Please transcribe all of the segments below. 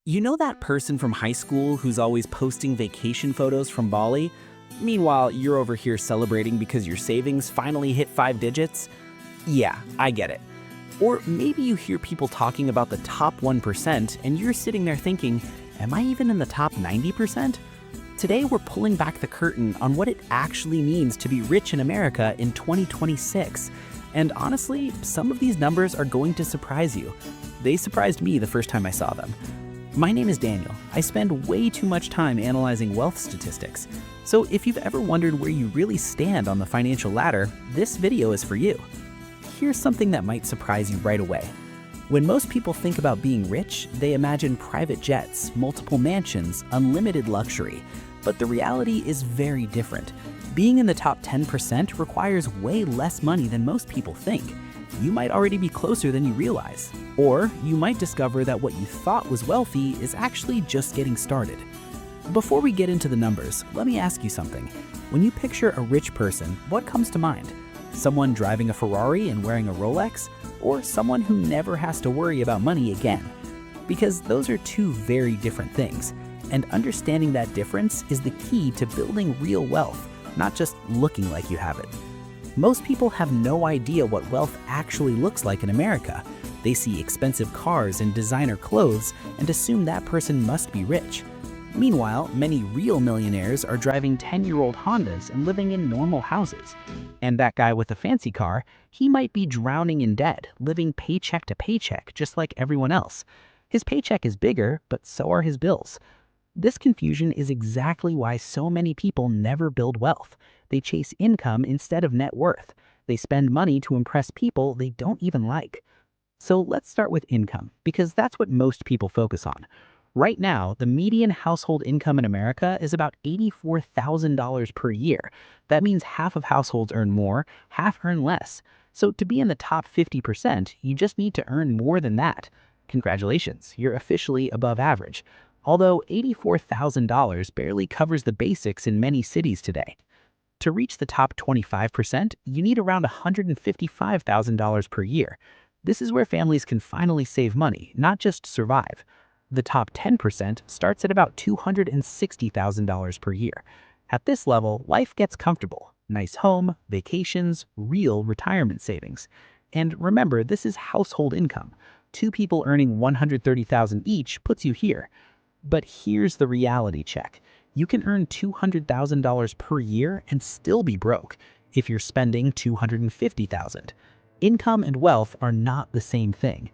You know that person from high school who's always posting vacation photos from Bali? Meanwhile, you're over here celebrating because your savings finally hit 5 digits? Yeah, I get it. Or maybe you hear people talking about the top 1% and you're sitting there thinking, am I even in the top 90%? Today, we're pulling back the curtain on what it actually means to be rich in America in 2026. And honestly, some of these numbers are going to surprise you. They surprised me the first time I saw them. My name is Daniel. I spend way too much time analyzing wealth statistics. So if you've ever wondered where you really stand on the financial ladder, this video is for you. Here's something that might surprise you right away. When most people think about being rich, they imagine private jets, multiple mansions, unlimited luxury. But the reality is very different. Being in the top 10% requires way less money than most people think. You might already be closer than you realize. Or you might discover that what you thought was wealthy is actually just getting started. Before we get into the numbers, let me ask you something. When you picture a rich person, what comes to mind? Someone driving a Ferrari and wearing a Rolex? Or someone who never has to worry about money again? Because those are two very different things. And understanding that difference is the key to building real wealth, not just looking like you have it. Most people have no idea what wealth actually looks like in America. They see expensive cars and designer clothes and assume that person must be rich. Meanwhile, many real millionaires are driving 10-year-old Hondas and living in normal houses. And that guy with a fancy car, he might be drowning in debt, living paycheck to paycheck just like everyone else. His paycheck is bigger, but so are his bills. This confusion is exactly why so many people never build wealth. They chase income instead of net worth. They spend money to impress people they don't even like. So let's start with income, because that's what most people focus on. Right now, the median household income in America is about $84,000 per year. That means half of households earn more, half earn less. So to be in the top 50%, you just need to earn more than that. Congratulations, you're officially above average. Although $84,000 barely covers the basics in many cities today. To reach the top 25%, you need around $155,000 per year. This is where families can finally save money, not just survive. The top 10% starts at about $260,000 per year. At this level, life gets comfortable. Nice home, vacations, real retirement savings. And remember, this is household income. Two people earning $130,000 each puts you here. But here's the reality check. You can earn $200,000 per year and still be broke if you're spending $250,000. Income and wealth are not the same thing.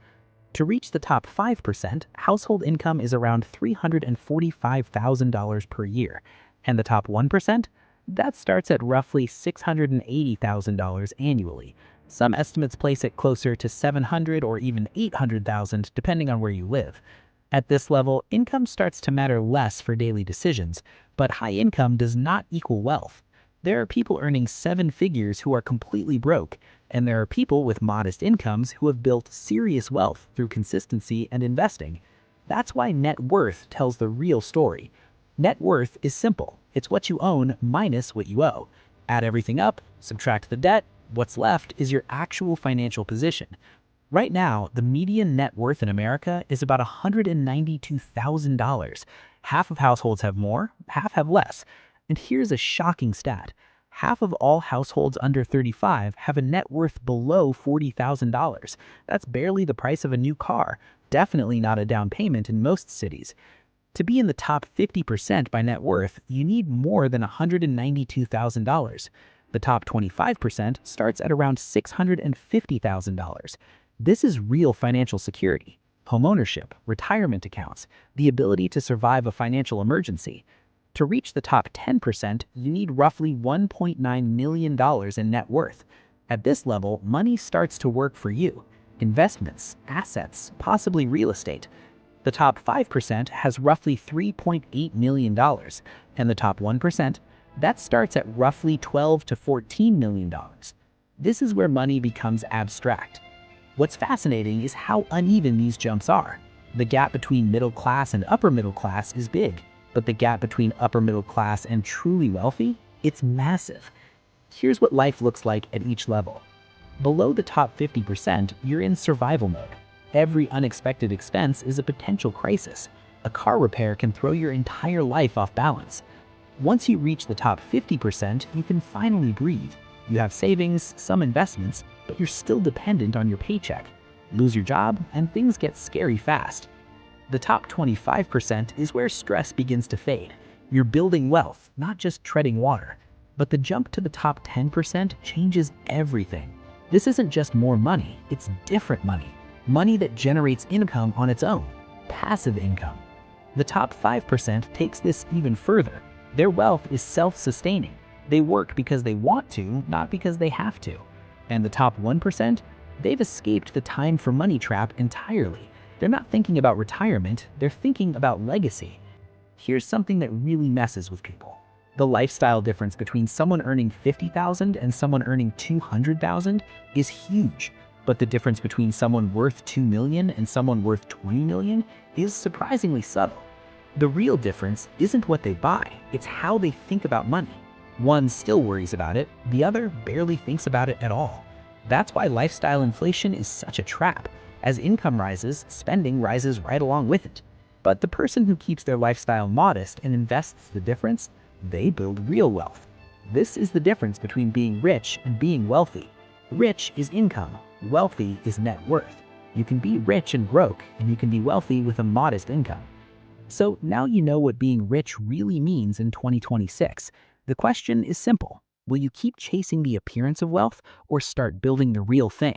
To reach the top 5%, household income is around $345,000 per year, and the top 1%? That starts at roughly $680,000 annually. Some estimates place it closer to $700,000 or even $800,000 depending on where you live. At this level, income starts to matter less for daily decisions, but high income does not equal wealth. There are people earning seven figures who are completely broke, and there are people with modest incomes who have built serious wealth through consistency and investing. That's why net worth tells the real story. Net worth is simple. It's what you own minus what you owe. Add everything up, subtract the debt, what's left is your actual financial position. Right now, the median net worth in America is about $192,000. Half of households have more, half have less. And here's a shocking stat. Half of all households under 35 have a net worth below $40,000. That's barely the price of a new car, definitely not a down payment in most cities. To be in the top 50% by net worth, you need more than $192,000. The top 25% starts at around $650,000. This is real financial security, homeownership, retirement accounts, the ability to survive a financial emergency. To reach the top 10%, you need roughly $1.9 million in net worth. At this level, money starts to work for you. Investments, assets, possibly real estate. The top 5% has roughly $3.8 million, and the top 1%, that starts at roughly $12 to $14 million. This is where money becomes abstract. What's fascinating is how uneven these jumps are. The gap between middle class and upper middle class is big, but the gap between upper middle class and truly wealthy, it's massive. Here's what life looks like at each level. Below the top 50%, you're in survival mode. Every unexpected expense is a potential crisis. A A car repair can throw your entire life off balance. Once you reach the top 50%, you can finally breathe. You have savings, some investments, but you're still dependent on your paycheck. Lose your job, and things get scary fast. The top 25% is where stress begins to fade. You're building wealth, not just treading water. But the jump to the top 10% changes everything. This isn't just more money, it's different money. Money that generates income on its own, passive income. The top 5% takes this even further. Their wealth is self-sustaining. They work because they want to, not because they have to. And the top 1%? They've escaped the time for money trap entirely. They're not thinking about retirement, they're thinking about legacy. Here's something that really messes with people. The lifestyle difference between someone earning $50,000 and someone earning $200,000 is huge. But the difference between someone worth $2 million and someone worth $20 million is surprisingly subtle. The real difference isn't what they buy, it's how they think about money. One still worries about it, the other barely thinks about it at all. That's why lifestyle inflation is such a trap. As income rises, spending rises right along with it. But the person who keeps their lifestyle modest and invests the difference, they build real wealth. This is the difference between being rich and being wealthy. Rich is income, wealthy is net worth. You can be rich and broke, and you can be wealthy with a modest income. So now you know what being rich really means in 2026. The question is simple. Will you keep chasing the appearance of wealth or start building the real thing?